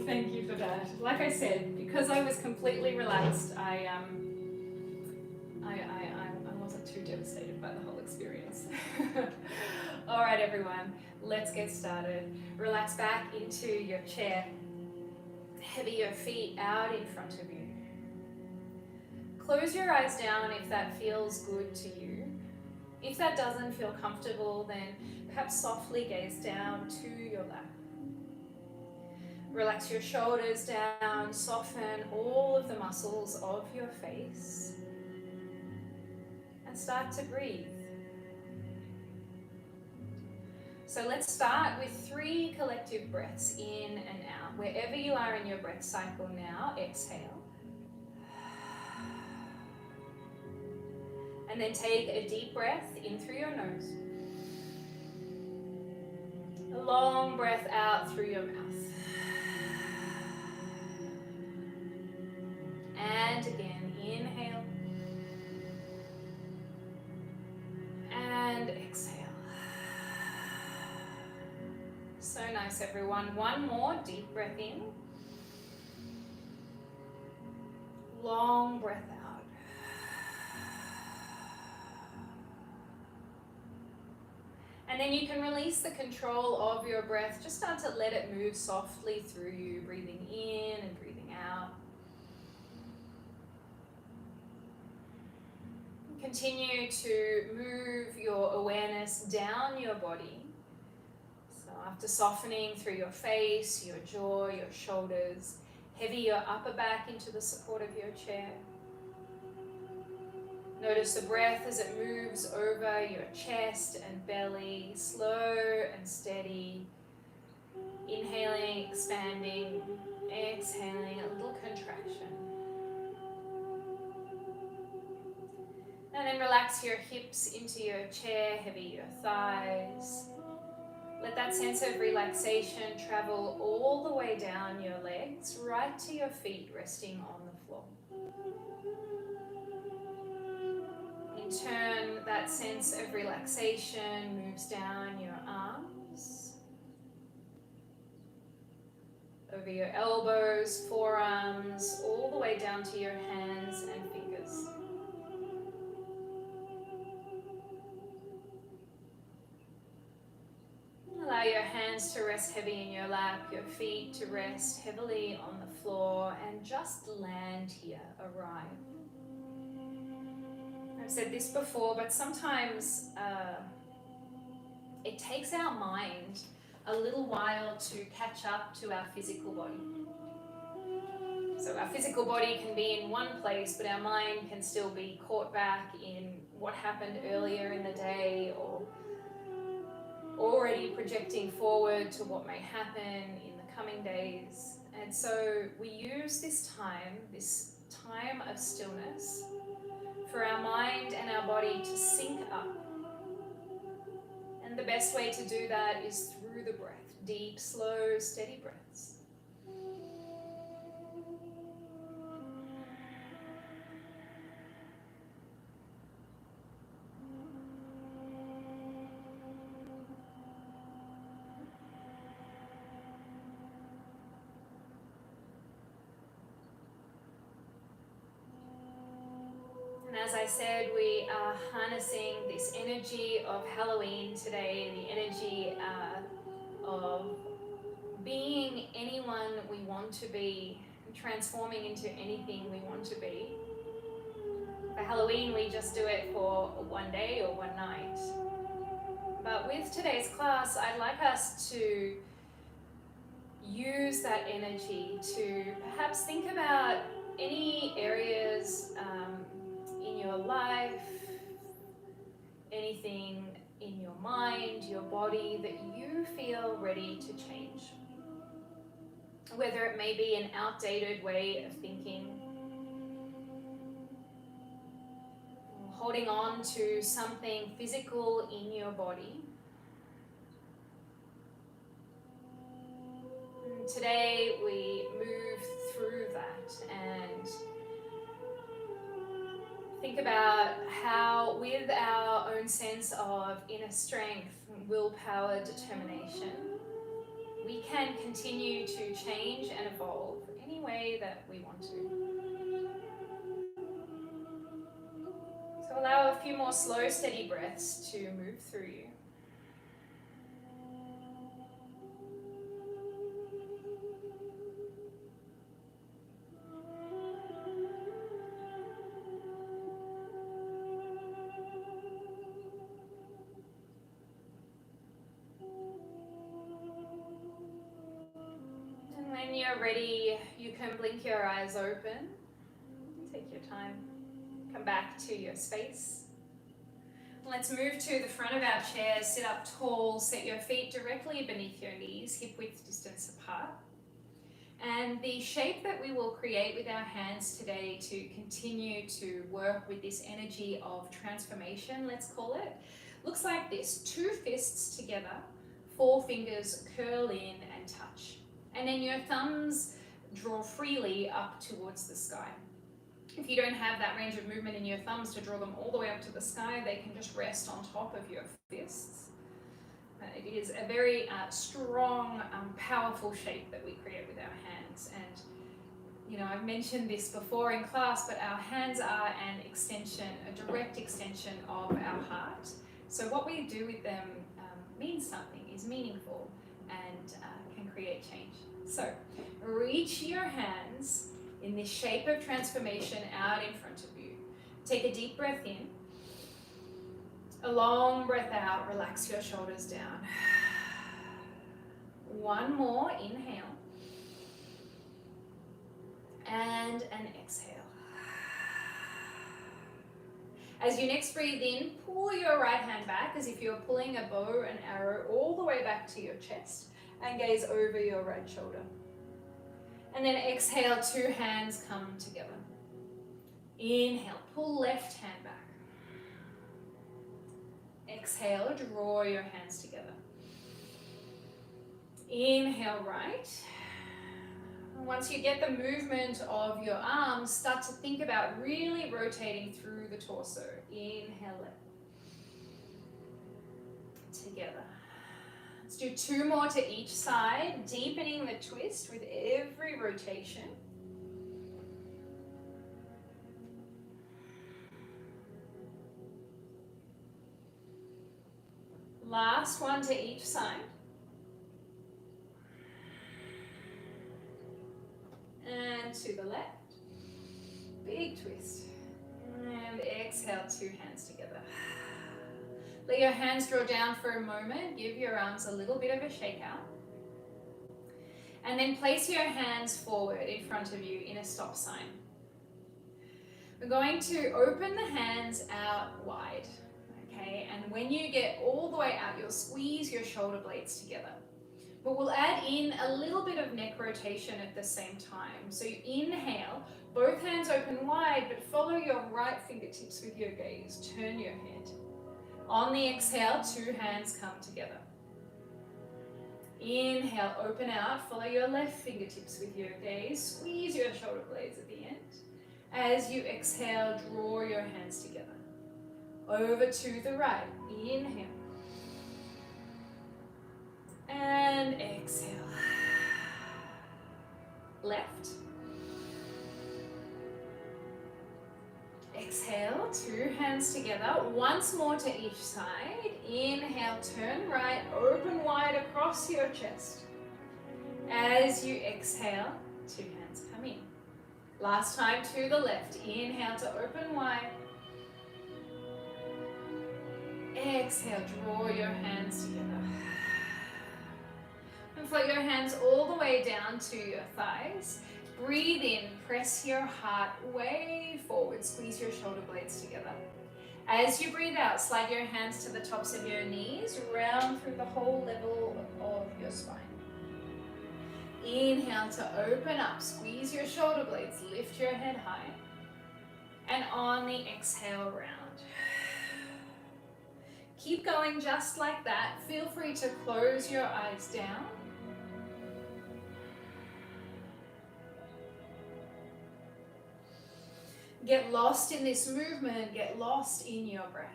Thank you for that. Like I said, because I was completely relaxed, I wasn't too devastated by the whole experience. All right, everyone, let's get started. Relax back into your chair. Heavy your feet out in front of you. Close your eyes down if that feels good to you. If that doesn't feel comfortable, then perhaps softly gaze down to your lap. Relax your shoulders down, soften all of the muscles of your face, and start to breathe. So let's start with 3 collective breaths in and out. Wherever you are in your breath cycle now, exhale. And then take a deep breath in through your nose. A long breath out through your mouth. And again, inhale. And exhale. So nice, everyone. One more deep breath in. Long breath out. And then you can release the control of your breath. Just start to let it move softly through you, breathing in and breathing out. Continue to move your awareness down your body. So after softening through your face, your jaw, your shoulders, heavy your upper back into the support of your chair. Notice the breath as it moves over your chest and belly, slow and steady. Inhaling, expanding, exhaling, a little contraction. And then relax your hips into your chair, heavy your thighs. Let that sense of relaxation travel all the way down your legs, right to your feet resting on the floor. In turn, that sense of relaxation moves down your arms, over your elbows, forearms, all the way down to your hands and fingers. Allow your hands to rest heavy in your lap, your feet to rest heavily on the floor, and just land here, arrive. I've said this before, but sometimes it takes our mind a little while to catch up to our physical body. So our physical body can be in one place, but our mind can still be caught back in what happened earlier in the day, or already projecting forward to what may happen in the coming days. And so we use this time of stillness, for our mind and our body to sync up. And the best way to do that is through the breath, deep, slow, steady breaths. And as I said, we are harnessing this energy of Halloween today, the energy of being anyone we want to be, transforming into anything we want to be. For Halloween, we just do it for one day or one night. But with today's class, I'd like us to use that energy to perhaps think about any areas in your life, anything in your mind, your body that you feel ready to change. Whether it may be an outdated way of thinking, holding on to something physical in your body. And today we move through that and think about how, with our own sense of inner strength, willpower, determination, we can continue to change and evolve any way that we want to. So allow a few more slow, steady breaths to move through you. And when you're ready, you can blink your eyes open. Take your time. Come back to your space. Let's move to the front of our chair, sit up tall, set your feet directly beneath your knees, hip width distance apart. And the shape that we will create with our hands today to continue to work with this energy of transformation, let's call it, looks like this. 2 fists together, 4 fingers curl in and touch. And then your thumbs draw freely up towards the sky. If you don't have that range of movement in your thumbs to draw them all the way up to the sky, they can just rest on top of your fists. It is a very strong, powerful shape that we create with our hands. And, you know, I've mentioned this before in class, but our hands are an extension, a direct extension of our heart. So what we do with them means something, is meaningful, and can create change. So reach your hands in this shape of transformation out in front of you. Take a deep breath in. A long breath out, relax your shoulders down. One more, inhale. And an exhale. As you next breathe in, pull your right hand back as if you're pulling a bow and arrow all the way back to your chest, and gaze over your right shoulder. And then exhale, 2 hands come together. Inhale, pull left hand back. Exhale, draw your hands together. Inhale, right. Once you get the movement of your arms, start to think about really rotating through the torso. Inhale, left. Together. Let's do 2 more to each side, deepening the twist with every rotation. Last one to each side. And to the left. Big twist. And exhale, 2 hands together. Let your hands draw down for a moment. Give your arms a little bit of a shake out. And then place your hands forward in front of you in a stop sign. We're going to open the hands out wide. Okay, and when you get all the way out, you'll squeeze your shoulder blades together. But we'll add in a little bit of neck rotation at the same time. So you inhale, both hands open wide, but follow your right fingertips with your gaze. Turn your head. On the exhale, 2 hands come together. Inhale, open out, follow your left fingertips with your gaze. Squeeze your shoulder blades at the end. As you exhale, draw your hands together. Over to the right. Inhale. And exhale. Left. Exhale, 2 hands together. Once more to each side. Inhale, turn right, open wide across your chest. As you exhale, 2 hands come in. Last time to the left. Inhale to open wide. Exhale, draw your hands together. And float your hands all the way down to your thighs. Breathe in, press your heart way forward, squeeze your shoulder blades together. As you breathe out, slide your hands to the tops of your knees, round through the whole level of your spine. Inhale to open up, squeeze your shoulder blades, lift your head high. And on the exhale, round. Keep going just like that. Feel free to close your eyes down. Get lost in this movement, get lost in your breath.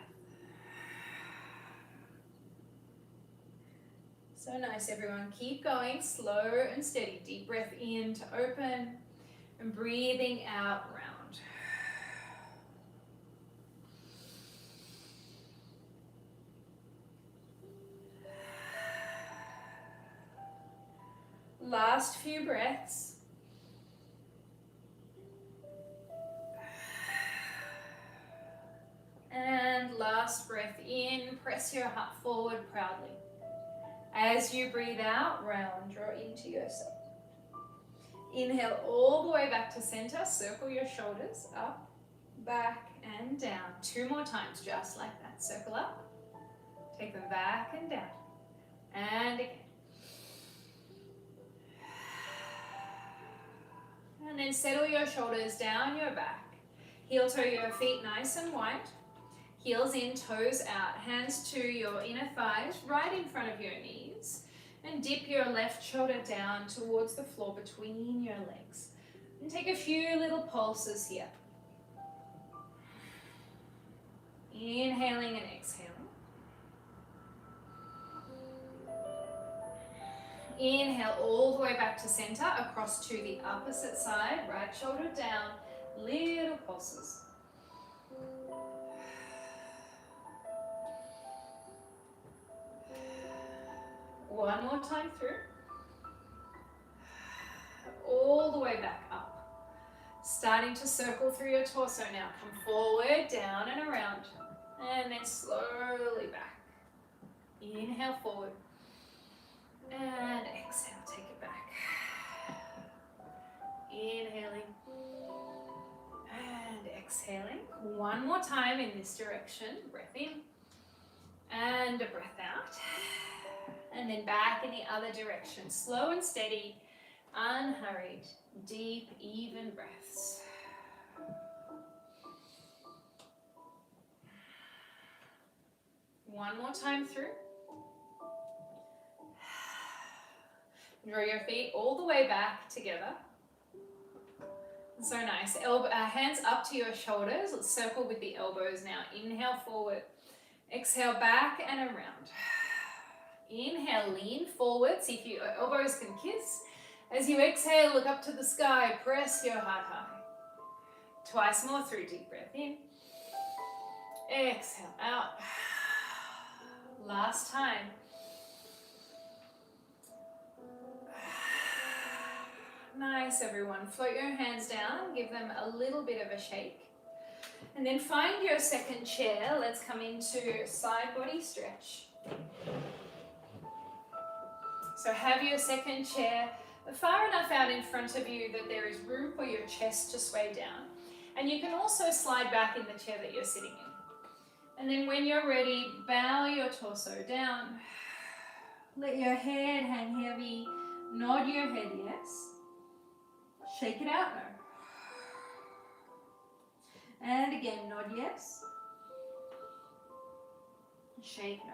So So nice, everyone. Keep going, slow and steady. Deep breath in to open and breathing out, round. Last few breaths. And last breath in, press your heart forward proudly. As you breathe out, round, draw into yourself. Inhale all the way back to center, circle your shoulders up, back and down. 2 more times, just like that. Circle up, take them back and down. And again. And then settle your shoulders down your back. Heel toe your feet nice and wide. Heels in, toes out, hands to your inner thighs, right in front of your knees. And dip your left shoulder down towards the floor between your legs. And take a few little pulses here. Inhaling and exhaling. Inhale all the way back to center, across to the opposite side, right shoulder down, little pulses. One more time through. All the way back up. Starting to circle through your torso now. Come forward, down and around. And then slowly back. Inhale forward. And exhale, take it back. Inhaling. And exhaling. One more time in this direction. Breath in. And a breath out. And then back in the other direction. Slow and steady, unhurried, deep, even breaths. One more time through. Draw your feet all the way back together. So nice. Hands up to your shoulders. Let's circle with the elbows now. Inhale forward. Exhale back and around. Inhale, lean forward. See if your elbows can kiss. As you exhale, look up to the sky. Press your heart high. Twice more through. Deep breath in. Exhale out. Last time. Nice, everyone. Float your hands down. Give them a little bit of a shake. And then find your second chair. Let's come into side body stretch. So have your second chair far enough out in front of you that there is room for your chest to sway down. And you can also slide back in the chair that you're sitting in. And then when you're ready, bow your torso down. Let your head hang heavy. Nod your head yes. Shake it out no. And again, nod yes. Shake no.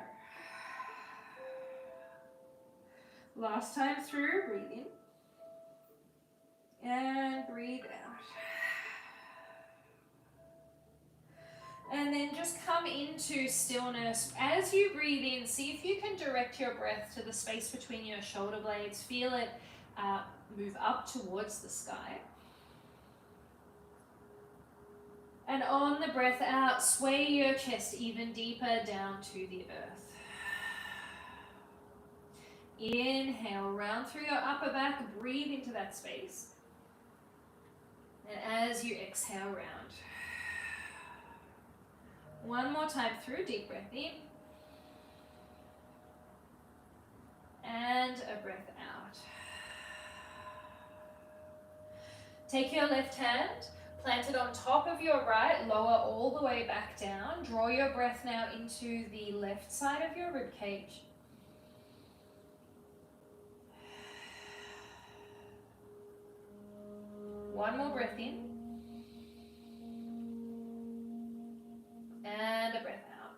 Last time through, breathe in. And breathe out. And then just come into stillness. As you breathe in, see if you can direct your breath to the space between your shoulder blades. Feel it move up towards the sky. And on the breath out, sway your chest even deeper down to the earth. Inhale, round through your upper back, breathe into that space. And as you exhale, round. One more time through, deep breath in. And a breath out. Take your left hand, plant it on top of your right, lower all the way back down. Draw your breath now into the left side of your rib cage. One more breath in. And a breath out.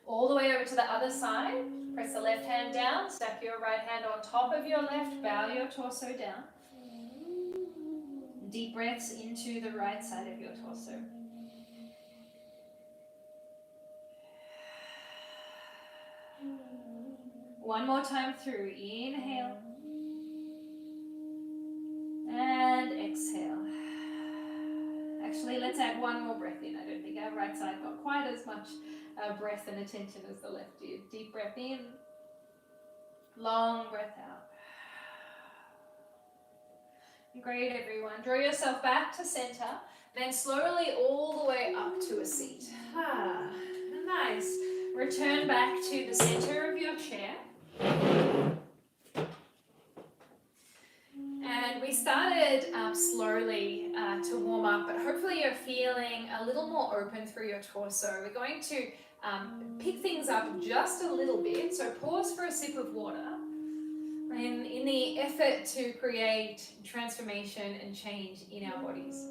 All the way over to the other side. Press the left hand down, stack your right hand on top of your left, bow your torso down. Deep breaths into the right side of your torso. One more time through. Inhale. And exhale. Actually, let's add one more breath in. I don't think our right side got quite as much breath and attention as the left did. Deep breath in. Long breath out. Great, everyone. Draw yourself back to center. Then slowly all the way up to a seat. Nice. Return back to the center of your chair. And we started slowly to warm up, but hopefully you're feeling a little more open through your torso. We're going to pick things up just a little bit. So pause for a sip of water. And in the effort to create transformation and change in our bodies.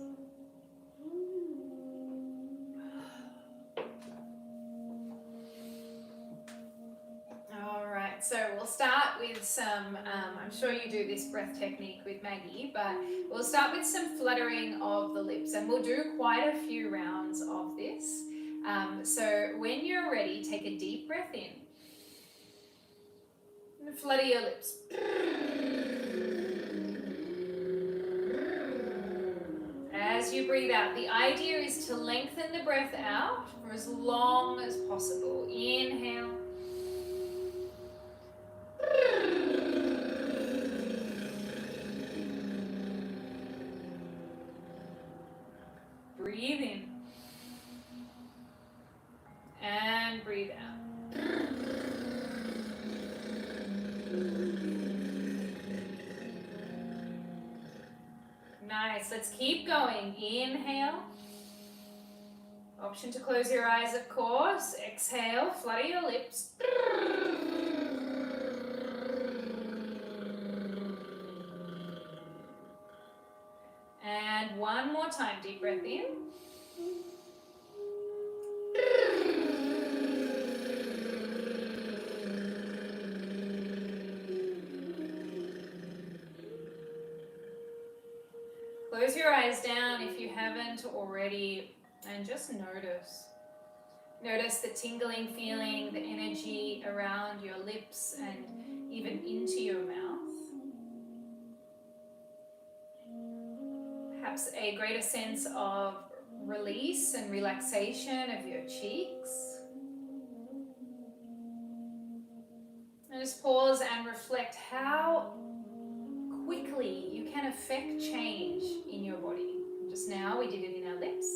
All right, so we'll start with some, I'm sure you do this breath technique with Maggie, but we'll start with some fluttering of the lips, and we'll do quite a few rounds of this. So when you're ready, take a deep breath in. And flutter your lips. As you breathe out, the idea is to lengthen the breath out for as long as possible. Inhale. Breathe in. And breathe out. Nice, let's keep going. Inhale. Option to close your eyes, of course. Exhale, flutter your lips. And one more time, deep breath in. Close your eyes down if you haven't already, and just notice. Notice the tingling feeling, the energy around your lips and even into your mouth. Perhaps a greater sense of release and relaxation of your cheeks. And just pause and reflect how quickly you can affect change in your body. Just now we did it in our lips.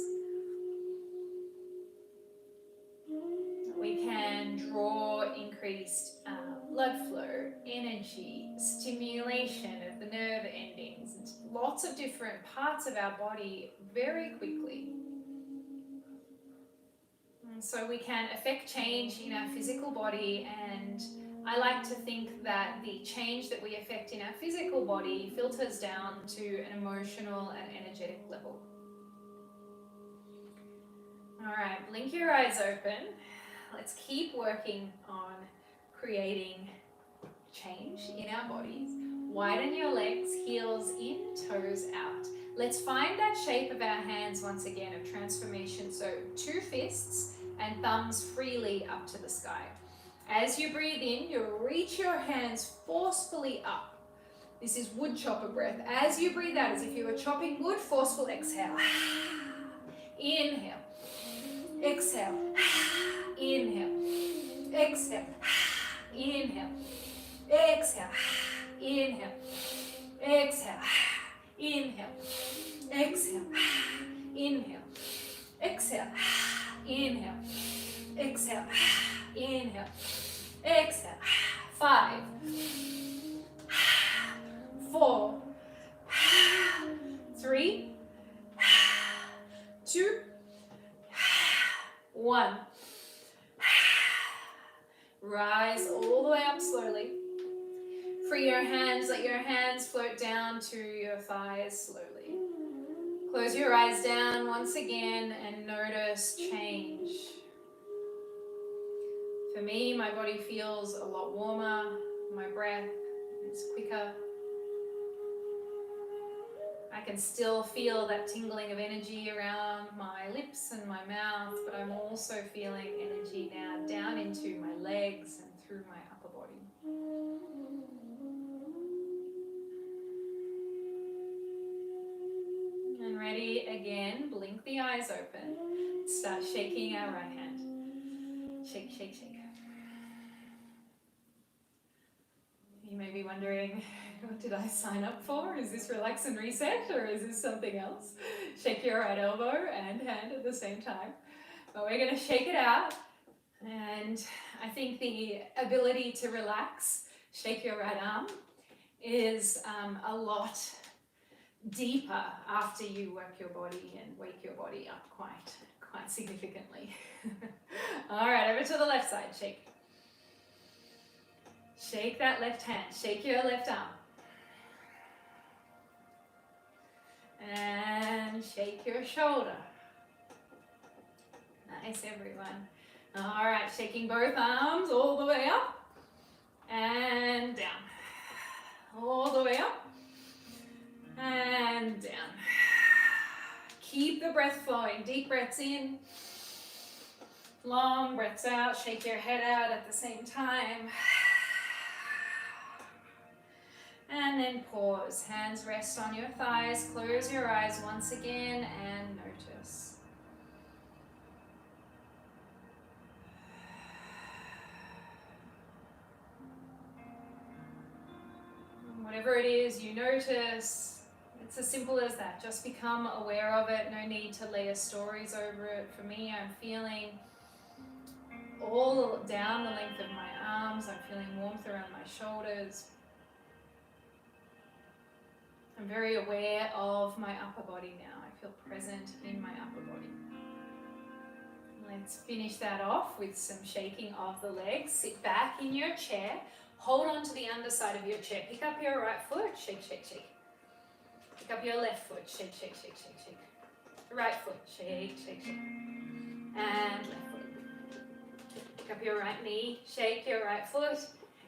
We can draw increased blood flow, energy, stimulation of the nerve endings, and lots of different parts of our body very quickly. And so we can affect change in our physical body, and I like to think that the change that we affect in our physical body filters down to an emotional and energetic level. All right, blink your eyes open. Let's keep working on creating change in our bodies. Widen your legs, heels in, toes out. Let's find that shape of our hands once again of transformation. So 2 fists and thumbs freely up to the sky. As you breathe in, you reach your hands forcefully up. This is wood chopper breath. As you breathe out, as if you were chopping wood, forceful exhale. Inhale. Exhale. Inhale. Exhale. Inhale. Exhale. Inhale. Exhale. Inhale. Exhale. Inhale. Exhale. Inhale. Exhale. Inhale. Exhale. 5, 4, 3, 2, 1. Rise all the way up slowly. Free your hands, let your hands float down to your thighs slowly. Close your eyes down once again and notice change. For me, my body feels a lot warmer, my breath is quicker. I can still feel that tingling of energy around my lips and my mouth, but I'm also feeling energy now down into my legs and through my upper body. ready, again, blink the eyes open. Start shaking our right hand. Shake, shake, shake. You may be wondering, what did I sign up for? Is this relax and reset, or is this something else? Shake your right elbow and hand at the same time. But we're going to shake it out. And I think the ability to relax, shake your right arm, is a lot deeper after you work your body and wake your body up quite significantly. All right, over to the left side, shake. Shake that left hand, shake your left arm. And shake your shoulder. Nice, everyone. All right, shaking both arms all the way up and down. All the way up and down. Keep the breath flowing. Deep breaths in, long breaths out. Shake your head out at the same time. And then pause. Hands rest on your thighs. Close your eyes once again and notice. Whatever it is you notice, it's as simple as that. Just become aware of it. No need to layer stories over it. For me, I'm feeling all down the length of my arms. I'm feeling warmth around my shoulders. I'm very aware of my upper body now. I feel present in my upper body. Let's finish that off with some shaking of the legs. Sit back in your chair. Hold on to the underside of your chair. Pick up your right foot. Shake, shake, shake. Pick up your left foot. Shake, shake, shake, shake, shake. Right foot. Shake, shake, shake. And left foot. Pick up your right knee. Shake your right foot.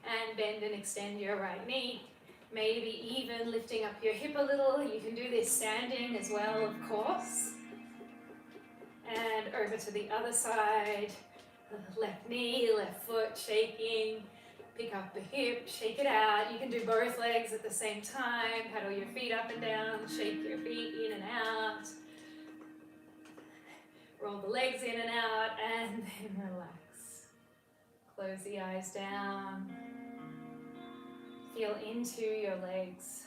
And bend and extend your right knee. Maybe even lifting up your hip a little. You can do this standing as well, of course. And over to the other side. Left knee, left foot, shaking. Pick up the hip, shake it out. You can do both legs at the same time. Paddle your feet up and down. Shake your feet in and out. Roll the legs in and out. And then relax. Close the eyes down. Feel into your legs.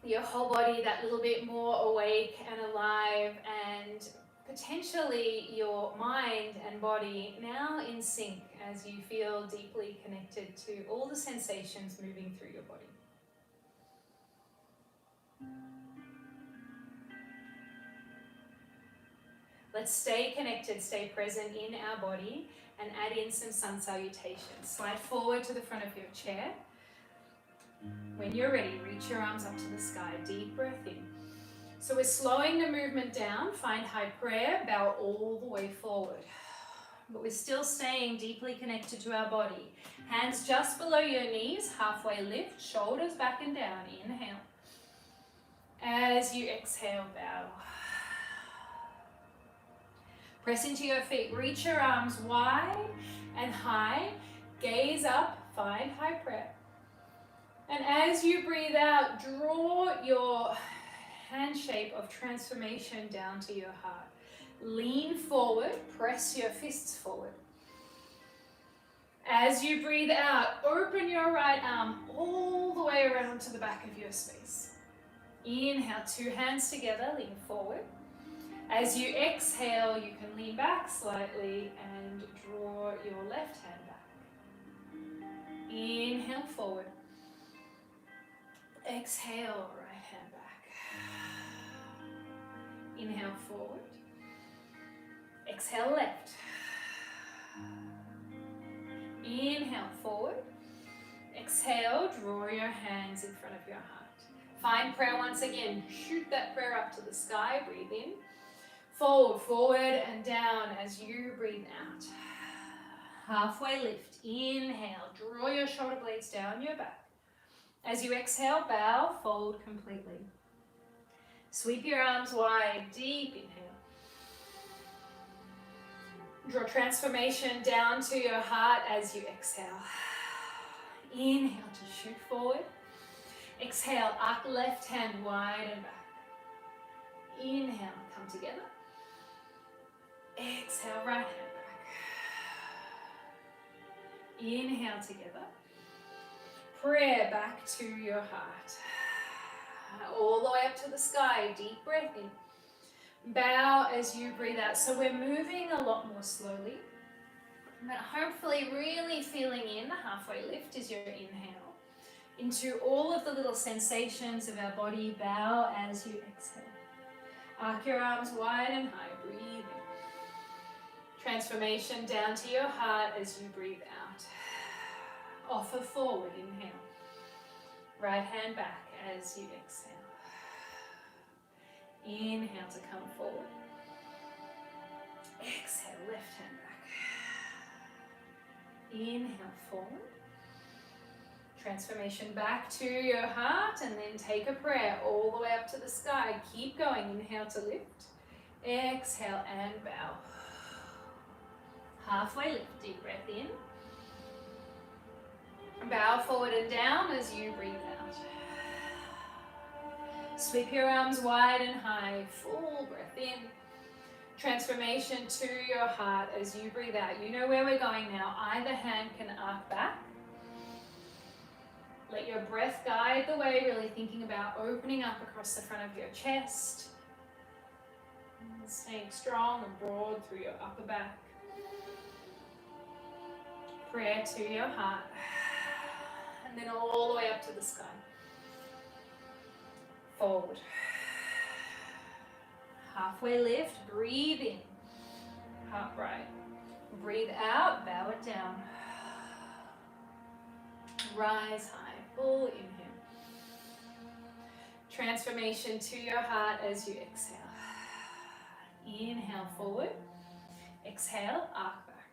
Your whole body that little bit more awake and alive, and potentially your mind and body now in sync as you feel deeply connected to all the sensations moving through your body. Let's stay connected, stay present in our body, and add in some sun salutations. Slide forward to the front of your chair. When you're ready, reach your arms up to the sky. Deep breath in. So we're slowing the movement down. Find high prayer, bow all the way forward. But we're still staying deeply connected to our body. Hands just below your knees, halfway lift, shoulders back and down. Inhale. As you exhale, bow. Press into your feet. Reach your arms wide and high. Gaze up. Find high prayer. And as you breathe out, draw your hand shape of transformation down to your heart. Lean forward. Press your fists forward. As you breathe out, open your right arm all the way around to the back of your space. Inhale, two hands together, lean forward. As you exhale, you can lean back slightly and draw your left hand back. Inhale forward. Exhale, right hand back. Inhale forward. Exhale left. Inhale forward. Exhale, draw your hands in front of your heart. Find prayer once again. Shoot that prayer up to the sky. Breathe in. Fold forward and down as you breathe out. Halfway lift. Inhale. Draw your shoulder blades down your back. As you exhale, bow, fold completely. Sweep your arms wide. Deep inhale. Draw transformation down to your heart as you exhale. Inhale to shoot forward. Exhale, arc left hand wide and back. Inhale, come together. Exhale, right hand back. Inhale together. Prayer back to your heart. All the way up to the sky. Deep breath in. Bow as you breathe out. So we're moving a lot more slowly. But hopefully really feeling in the halfway lift is your inhale. Into all of the little sensations of our body. Bow as you exhale. Arc your arms wide and high. Breathe in. Transformation down to your heart as you breathe out. Offer forward. Inhale. Right hand back as you exhale. Inhale to come forward. Exhale, left hand back. Inhale forward. Transformation back to your heart, and then take a prayer all the way up to the sky. Keep going. Inhale to lift. Exhale and bow. Halfway lift. Deep breath in. Bow forward and down as you breathe out. Sweep your arms wide and high. Full breath in. Transformation to your heart as you breathe out. You know where we're going now. Either hand can arc back. Let your breath guide the way, really thinking about opening up across the front of your chest. Staying strong and broad through your upper back. Prayer to your heart. And then all the way up to the sky. Forward. Halfway lift, breathe in. Upright. Breathe out, bow it down. Rise high, full inhale. Transformation to your heart as you exhale. Inhale forward. Exhale, arc back.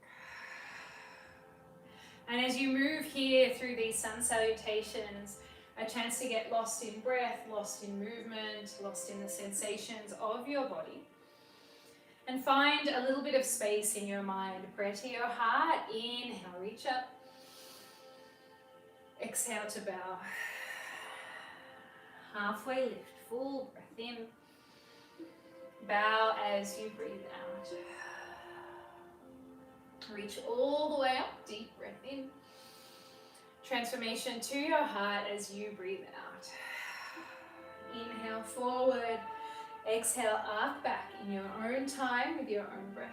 And as you move here through these sun salutations, a chance to get lost in breath, lost in movement, lost in the sensations of your body. And find a little bit of space in your mind. Prayer to your heart. Inhale, reach up. Exhale to bow. Halfway lift, full breath in. Bow as you breathe out. Reach all the way up, deep breath in. Transformation to your heart as you breathe out. Inhale forward. Exhale, arc back in your own time with your own breath.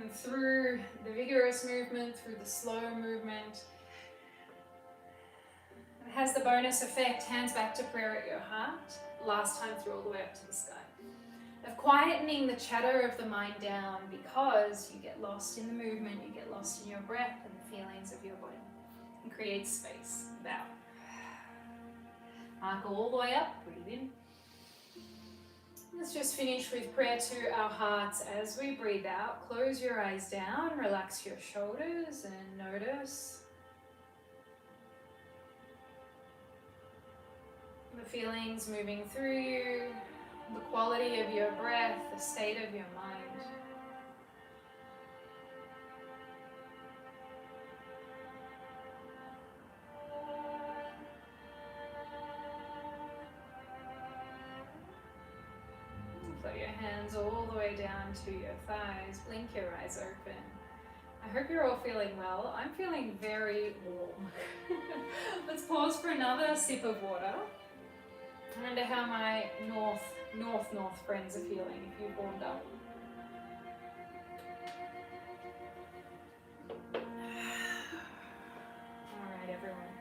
And through the vigorous movement, through the slow movement, it has the bonus effect, hands back to prayer at your heart, last time through all the way up to the sky, of quietening the chatter of the mind down, because you get lost in the movement, you get lost in your breath and the feelings of your body, and create space. Bow. Arc all the way up, breathe in. Let's just finish with prayer to our hearts as we breathe out. Close your eyes down, relax your shoulders, and notice the feelings moving through you, the quality of your breath, the state of your mind. Float your hands all the way down to your thighs. Blink your eyes open. I hope you're all feeling well. I'm feeling very warm. Let's pause for another sip of water. I wonder how my north friends are feeling, if you've warmed up. Alright everyone,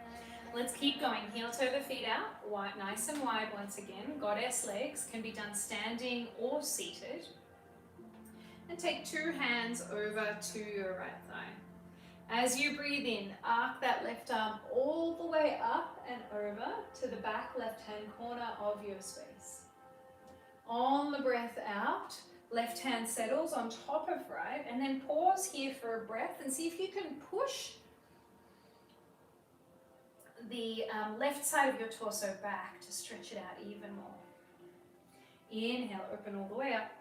let's keep going. Heel toe the feet out, wide, nice and wide once again. Goddess legs can be done standing or seated. And take two hands over to your right thigh. As you breathe in, arc that left arm all the way up and over to the back left-hand corner of your space. On the breath out, left hand settles on top of right, and then pause here for a breath and see if you can push the left side of your torso back to stretch it out even more. Inhale, open all the way up.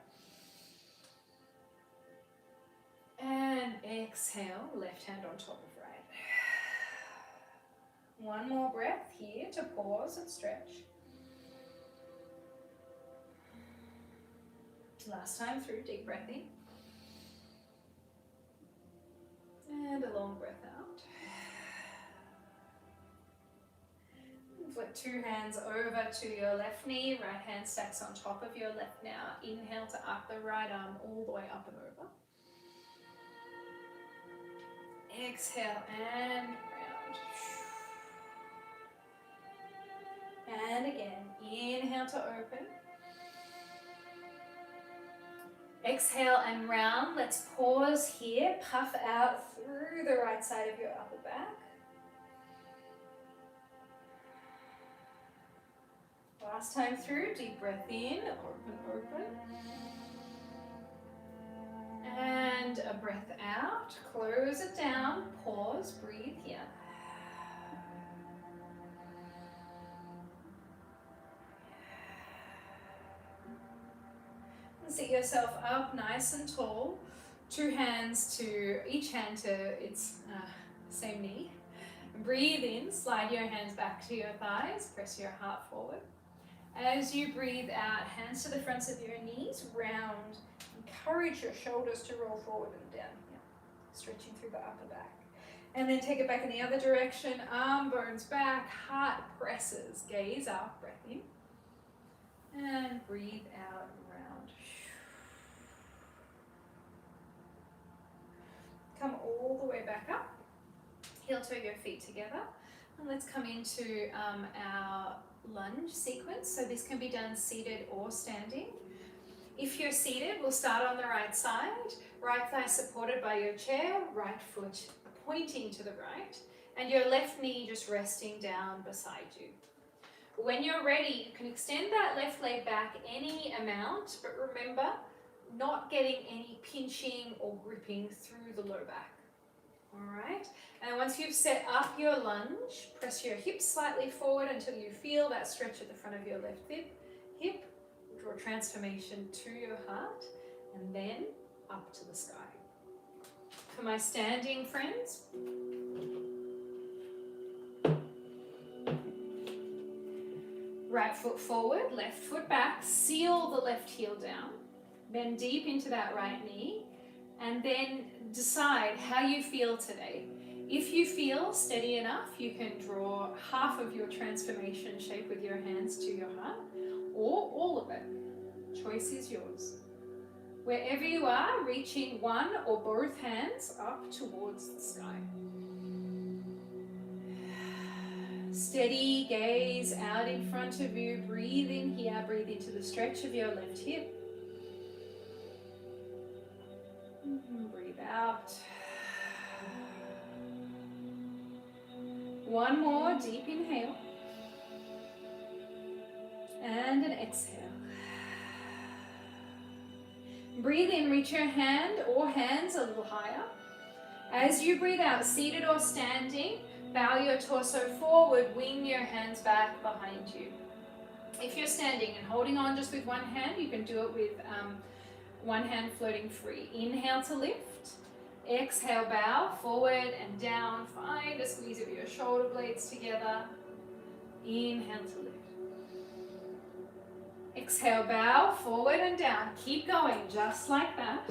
And exhale. exhale, left hand on top of right. One more breath here to pause and stretch. Last time through, deep breath in. And a long breath out. Flip two hands over to your left knee, right hand stacks on top of your left now. Inhale to up the right arm all the way up and over. Exhale and round. And again, inhale to open. Exhale and round. Let's pause here. Puff out through the right side of your upper back. Last time through, deep breath in, open. And a breath out, close it down, pause, breathe here. And sit yourself up nice and tall. Two hands to, each hand to its same knee. Breathe in, slide your hands back to your thighs, press your heart forward. As you breathe out, hands to the fronts of your knees, round. Encourage your shoulders to roll forward and down here, stretching through the upper back. And then take it back in the other direction, arm bones back, heart presses, gaze up, breath in. And breathe out and round. Come all the way back up, heel toe your feet together. And let's come into our lunge sequence. So this can be done seated or standing. If you're seated, we'll start on the right side, right thigh supported by your chair, right foot pointing to the right, and your left knee just resting down beside you. When you're ready, you can extend that left leg back any amount, but remember, not getting any pinching or gripping through the low back. All right, and once you've set up your lunge, press your hips slightly forward until you feel that stretch at the front of your left hip. Draw transformation to your heart, and then up to the sky. For my standing friends, right foot forward, left foot back, seal the left heel down, bend deep into that right knee, and then decide how you feel today. If you feel steady enough, you can draw half of your transformation shape with your hands to your heart, or all of it. Choice is yours. Wherever you are, reaching one or both hands up towards the sky. Steady gaze out in front of you. Breathe in here, breathe into the stretch of your left hip. Breathe out. One more deep inhale. And an exhale. Breathe in, reach your hand or hands a little higher. As you breathe out, seated or standing, bow your torso forward, wing your hands back behind you. If you're standing and holding on just with one hand, you can do it with one hand floating free. Inhale to lift. Exhale, bow forward and down. Find a squeeze of your shoulder blades together. Inhale to lift. Exhale, bow forward and down. Keep going just like that.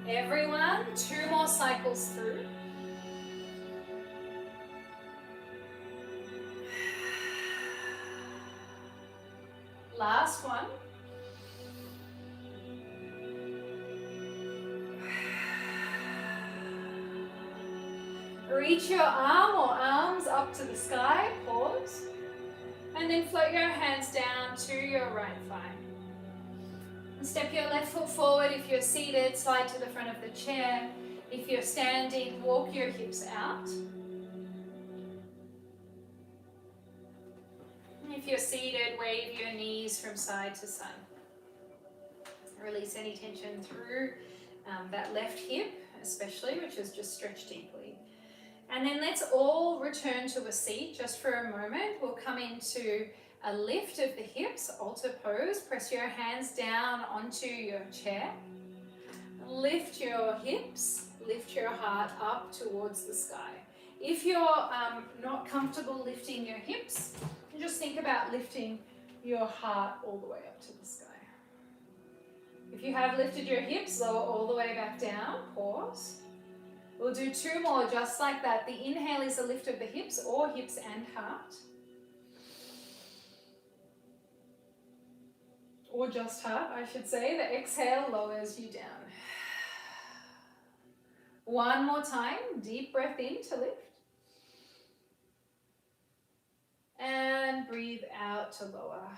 Everyone, 2 more cycles through. Last one. Reach your arm or arms up to the sky, pause, and then float your hands down to your right thigh. And step your left foot forward. If you're seated, slide to the front of the chair. If you're standing, walk your hips out. If you're seated, wave your knees from side to side. Release any tension through that left hip, especially, which is just stretched deeply. And then let's all return to a seat just for a moment. We'll come into a lift of the hips, altar pose. Press your hands down onto your chair. Lift your hips, lift your heart up towards the sky. If you're not comfortable lifting your hips, just think about lifting your heart all the way up to the sky. If you have lifted your hips, lower all the way back down, pause. We'll do 2 more just like that. The inhale is a lift of the hips or hips and heart. Or just heart, I should say. The exhale lowers you down. One more time, deep breath in to lift. And breathe out to lower.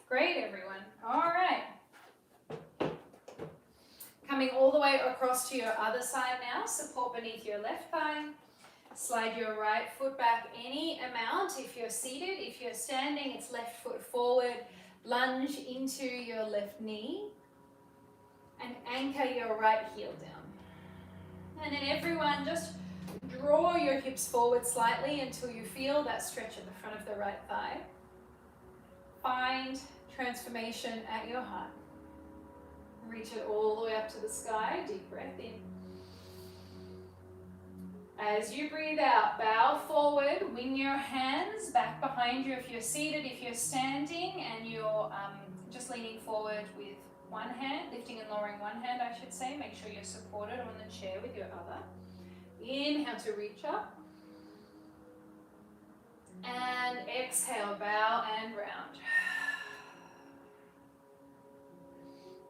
Great, everyone. All right. Coming all the way across to your other side now. Support beneath your left thigh. Slide your right foot back any amount if you're seated. If you're standing, it's left foot forward. Lunge into your left knee. And anchor your right heel down. And then everyone, just draw your hips forward slightly until you feel that stretch at the front of the right thigh. Find transformation at your heart. Reach it all the way up to the sky. Deep breath in. As you breathe out, bow forward, wing your hands back behind you if you're seated. If you're standing and you're just leaning forward with one hand, lifting and lowering one hand, I should say. Make sure you're supported on the chair with your other. Inhale to reach up. And exhale, bow and round.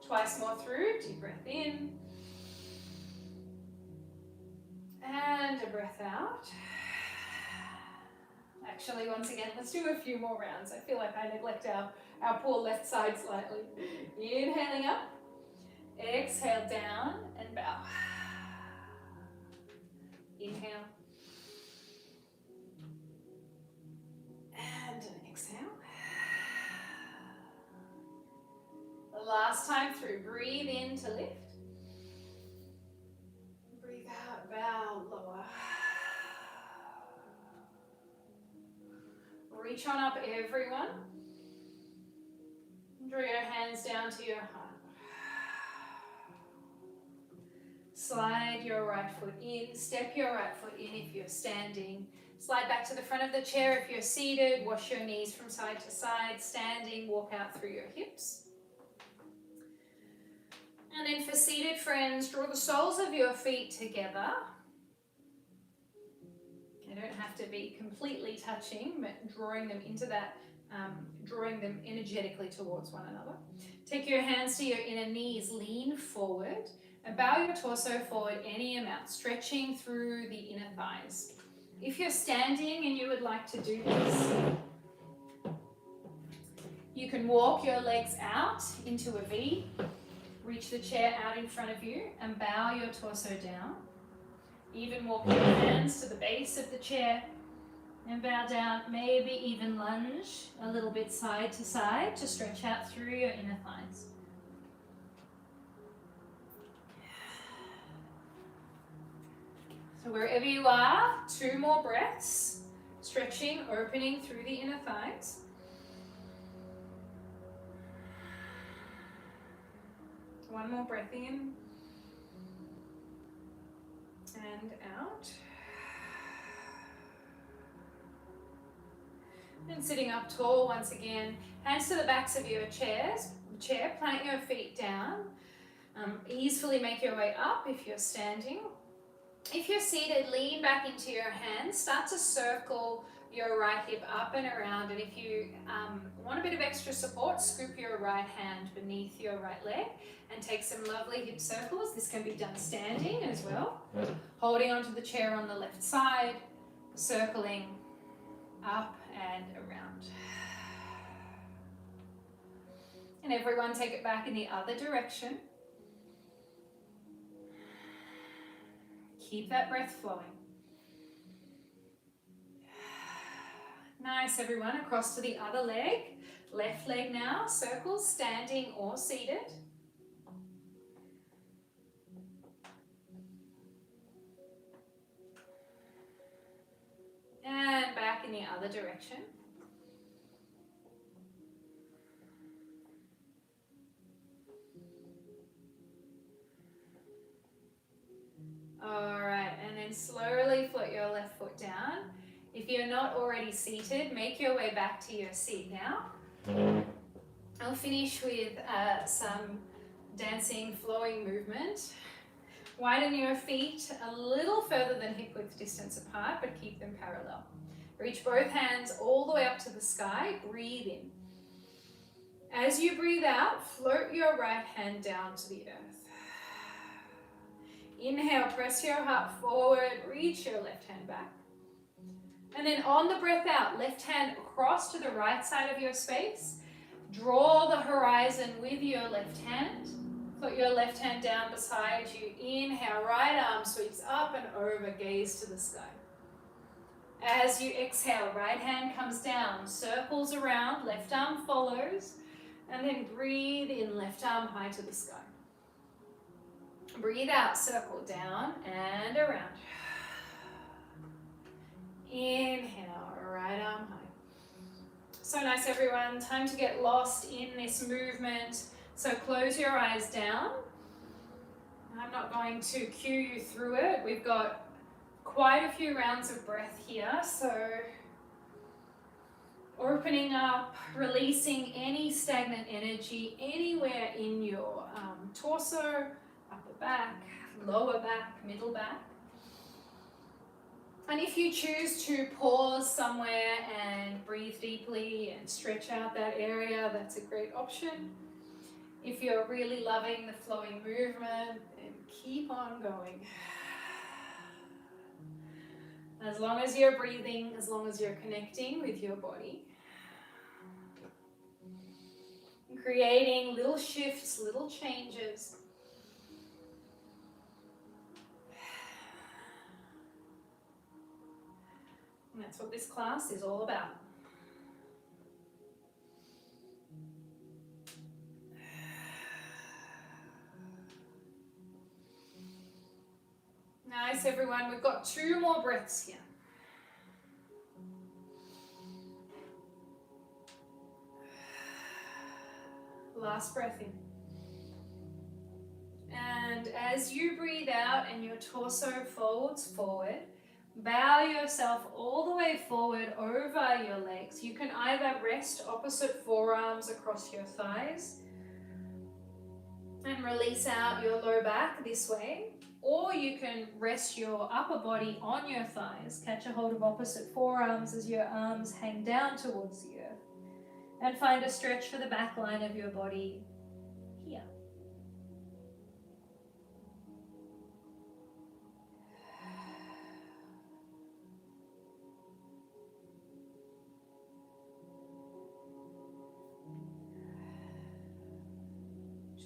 Twice more through, deep breath in. And a breath out. Actually, once again, let's do a few more rounds. I feel like I neglect our poor left side slightly. Inhaling up. Exhale down and bow. Inhale. And an exhale. The last time through, breathe in to lift. Breathe out, bow, lower. Reach on up, everyone. Draw your hands down to your heart. Slide your right foot in. Step your right foot in if you're standing. Slide back to the front of the chair if you're seated. Wash your knees from side to side. Standing, walk out through your hips. And then for seated friends, draw the soles of your feet together. They don't have to be completely touching, but drawing them into that, drawing them energetically towards one another. Take your hands to your inner knees, lean forward, and bow your torso forward any amount, stretching through the inner thighs. If you're standing and you would like to do this, you can walk your legs out into a V. Reach the chair out in front of you and bow your torso down. Even walk your hands to the base of the chair and bow down. Maybe even lunge a little bit side to side to stretch out through your inner thighs. So wherever you are, 2 more breaths. Stretching, opening through the inner thighs. One more breath in and out. And sitting up tall once again. Hands to the backs of your chair. Plant your feet down. Easily make your way up if you're standing. If you're seated, lean back into your hands. Start to circle your right hip up and around. And if you want a bit of extra support, scoop your right hand beneath your right leg and take some lovely hip circles. This can be done standing as well. Holding onto the chair on the left side, circling up and around. And everyone take it back in the other direction. Keep that breath flowing. Nice, everyone. Across to the other leg. Left leg now, circles, standing or seated. And back in the other direction. All right, and then slowly float your left foot down. If you're not already seated, make your way back to your seat now. I'll finish with some dancing, flowing movement. Widen your feet a little further than hip width distance apart, but keep them parallel. Reach both hands all the way up to the sky. Breathe in. As you breathe out, float your right hand down to the earth. Inhale, press your heart forward, reach your left hand back. And then on the breath out, left hand across to the right side of your space. Draw the horizon with your left hand. Put your left hand down beside you. Inhale, right arm sweeps up and over, gaze to the sky. As you exhale, right hand comes down, circles around, left arm follows, and then breathe in, left arm high to the sky. Breathe out, circle down and around. Inhale, right arm high. So nice, everyone. Time to get lost in this movement. So close your eyes down. I'm not going to cue you through it. We've got quite a few rounds of breath here. So opening up, releasing any stagnant energy anywhere in your torso, upper back, lower back, middle back. And if you choose to pause somewhere and breathe deeply and stretch out that area, that's a great option. If you're really loving the flowing movement, then keep on going. As long as you're breathing, as long as you're connecting with your body. And creating little shifts, little changes. And that's what this class is all about. Nice, everyone. We've got 2 more breaths here. Last breath in. And as you breathe out and your torso folds forward, bow yourself all the way forward over your legs. You can either rest opposite forearms across your thighs and release out your low back this way, or you can rest your upper body on your thighs, catch a hold of opposite forearms as your arms hang down towards the earth, and find a stretch for the back line of your body here.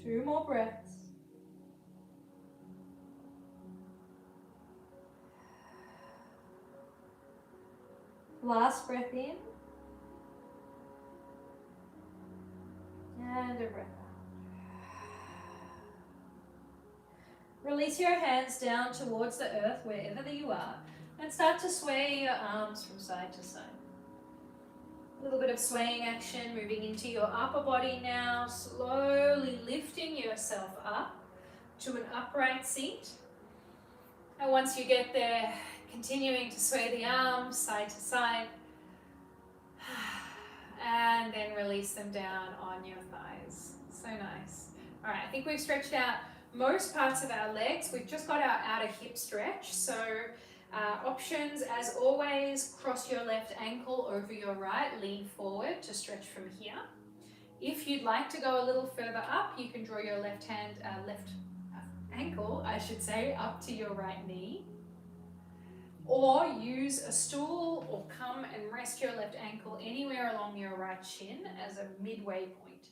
Two more breaths. Last breath in. And a breath out. Release your hands down towards the earth wherever you are and start to sway your arms from side to side. A little bit of swaying action, moving into your upper body now, slowly lifting yourself up to an upright seat. And once you get there, continuing to sway the arms side to side. And then release them down on your thighs. So nice. All right, I think we've stretched out most parts of our legs. We've just got our outer hip stretch. So options, as always, cross your left ankle over your right, lean forward to stretch from here. If you'd like to go a little further up, you can draw your left ankle, I should say, up to your right knee. Or use a stool or come and rest your left ankle anywhere along your right shin as a midway point.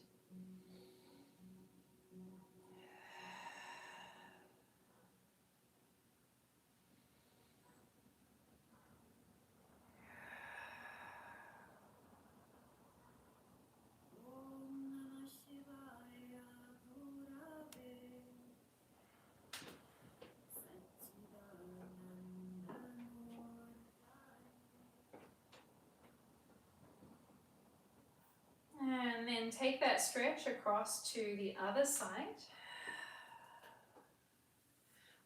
then take that stretch across to the other side.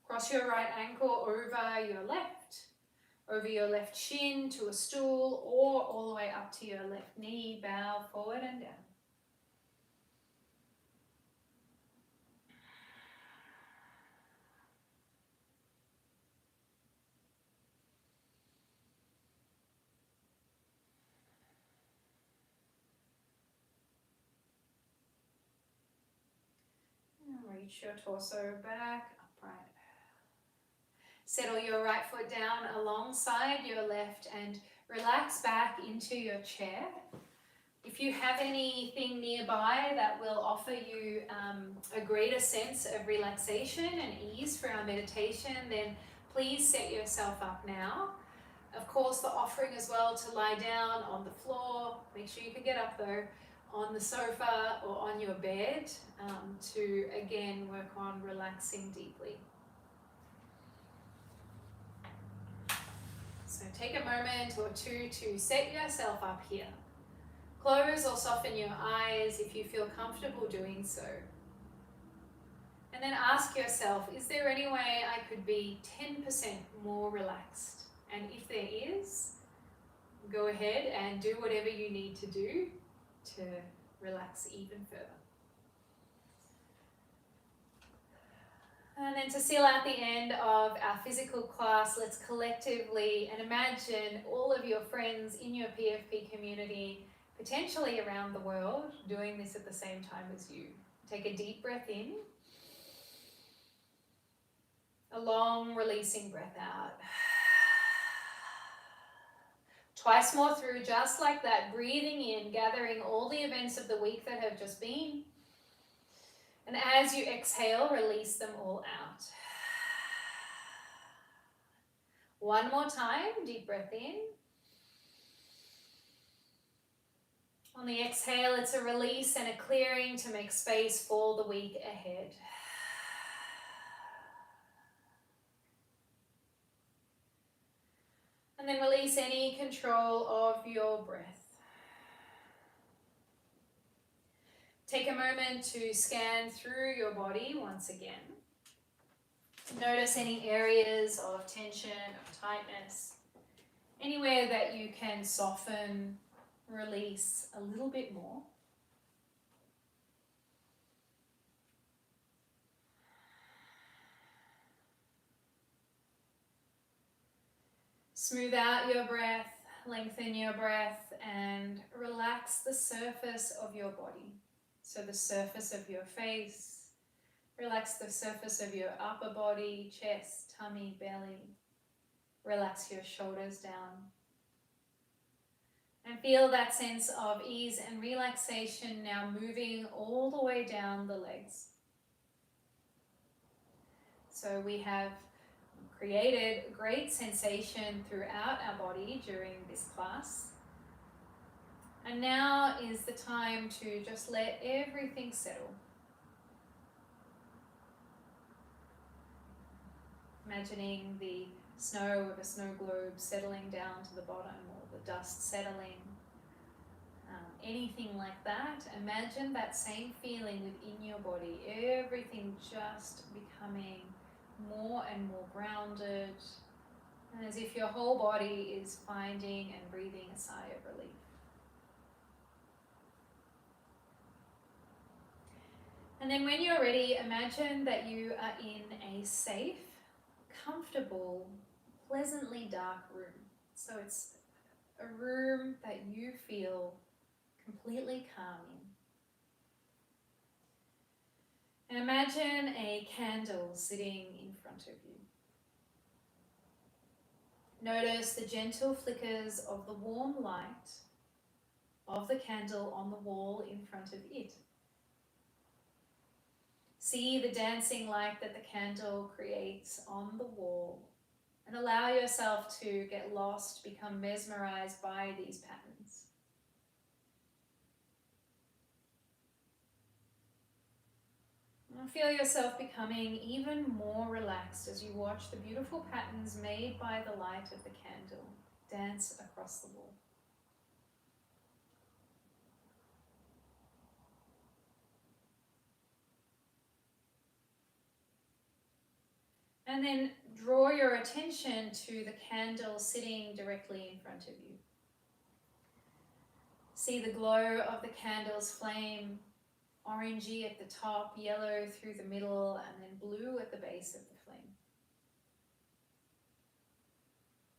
Cross your right ankle over your left shin to a stool, or all the way up to your left knee. Bow forward and down. Reach your torso back, upright. Settle your right foot down alongside your left and relax back into your chair. If you have anything nearby that will offer you a greater sense of relaxation and ease for our meditation, then please set yourself up now. Of course, the offering as well to lie down on the floor. Make sure you can get up though, on the sofa or on your bed, to again work on relaxing deeply. So take a moment or two to set yourself up here. Close or soften your eyes if you feel comfortable doing so. And then ask yourself, is there any way I could be 10% more relaxed? And if there is, go ahead and do whatever you need to do to relax even further. And then to seal out the end of our physical class, let's collectively and imagine all of your friends in your PFP community, potentially around the world, doing this at the same time as you. Take a deep breath in, a long releasing breath out. Twice more through, just like that, breathing in, gathering all the events of the week that have just been. And as you exhale, release them all out. One more time, deep breath in. On the exhale, it's a release and a clearing to make space for the week ahead. And then release any control of your breath. Take a moment to scan through your body once again. Notice any areas of tension, of tightness, anywhere that you can soften, release a little bit more. Smooth out your breath, lengthen your breath, and relax the surface of your body. So the surface of your face, relax the surface of your upper body, chest, tummy, belly. Relax your shoulders down. And feel that sense of ease and relaxation now moving all the way down the legs. So we have created great sensation throughout our body during this class. And now is the time to just let everything settle. Imagining the snow of a snow globe settling down to the bottom, or the dust settling. Anything like that, imagine that same feeling within your body, everything just becoming more and more grounded, and as if your whole body is finding and breathing a sigh of relief. And then when you're ready, imagine that you are in a safe, comfortable, pleasantly dark room. So it's a room that you feel completely calm in. And imagine a candle sitting in front of you. Notice the gentle flickers of the warm light of the candle on the wall in front of it. See the dancing light that the candle creates on the wall, and allow yourself to get lost, become mesmerized by these patterns. And feel yourself becoming even more relaxed as you watch the beautiful patterns made by the light of the candle dance across the wall. And then draw your attention to the candle sitting directly in front of you. See the glow of the candle's flame, orangey at the top, yellow through the middle, and then blue at the base of the flame.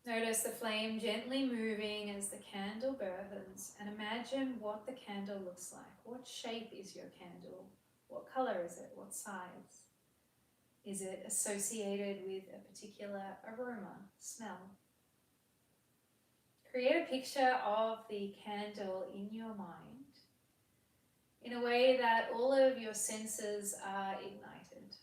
Notice the flame gently moving as the candle burns, and imagine what the candle looks like. What shape is your candle? What color is it? What size? Is it associated with a particular aroma, smell? Create a picture of the candle in your mind in a way that all of your senses are ignited.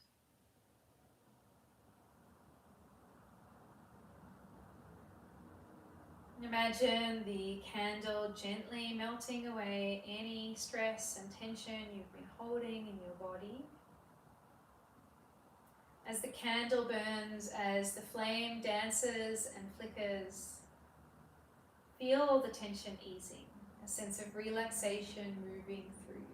Imagine the candle gently melting away any stress and tension you've been holding in your body. As the candle burns, as the flame dances and flickers, feel the tension easing, a sense of relaxation moving through you.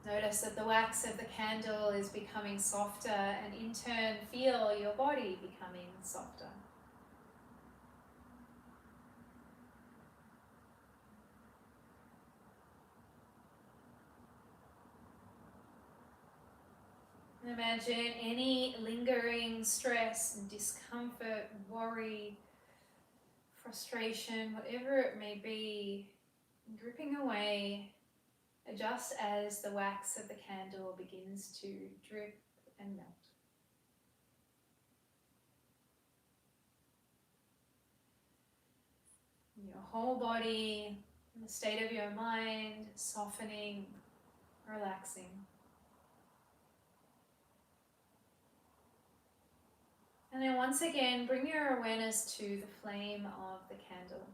Notice that the wax of the candle is becoming softer, and in turn feel your body becoming softer. Imagine any lingering stress and discomfort, worry, frustration, whatever it may be, dripping away just as the wax of the candle begins to drip and melt. Your whole body, the state of your mind, softening, relaxing. And then once again, bring your awareness to the flame of the candle.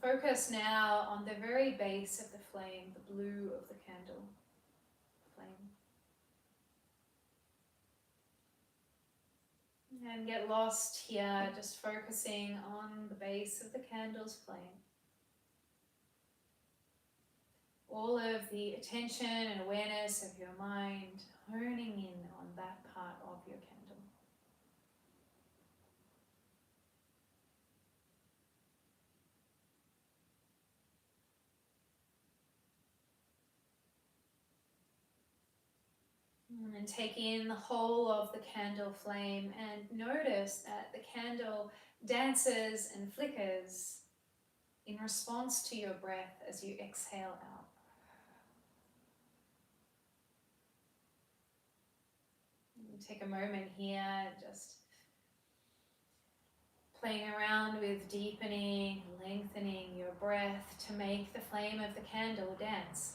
Focus now on the very base of the flame, the blue of the candle flame. And get lost here, just focusing on the base of the candle's flame. All of the attention and awareness of your mind honing in on that part of your candle. And take in the whole of the candle flame and notice that the candle dances and flickers in response to your breath as you exhale out. Take a moment here, just playing around with deepening, lengthening your breath to make the flame of the candle dance.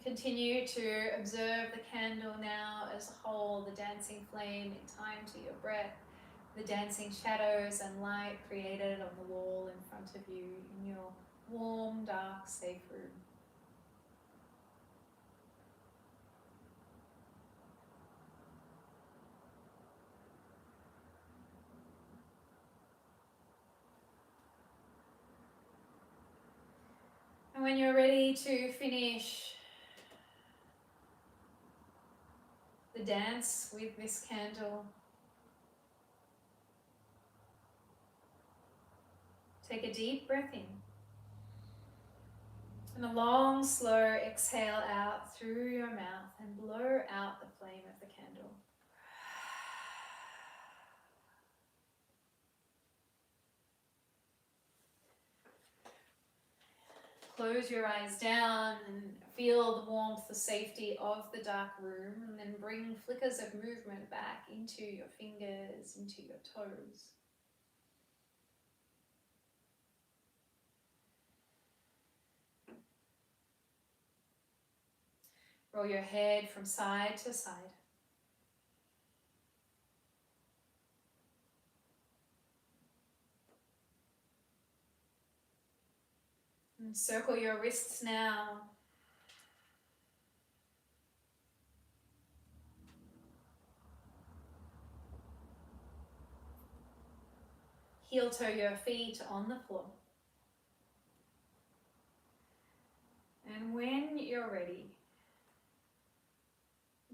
Continue to observe the candle now as a whole, the dancing flame in time to your breath, the dancing shadows and light created on the wall in front of you in your warm, dark, safe room. And when you're ready to finish the dance with this candle, take a deep breath in and a long, slow exhale out through your mouth and blow out the flame of the candle. Close your eyes down and feel the warmth, the safety of the dark room, and then bring flickers of movement back into your fingers, into your toes. Roll your head from side to side. And circle your wrists now. heel toe your feet on the floor. And when you're ready,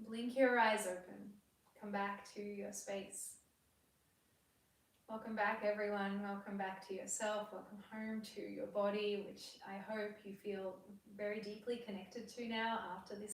blink your eyes open. Come back to your space. Welcome back, everyone. Welcome back to yourself. Welcome home to your body, which I hope you feel very deeply connected to now after this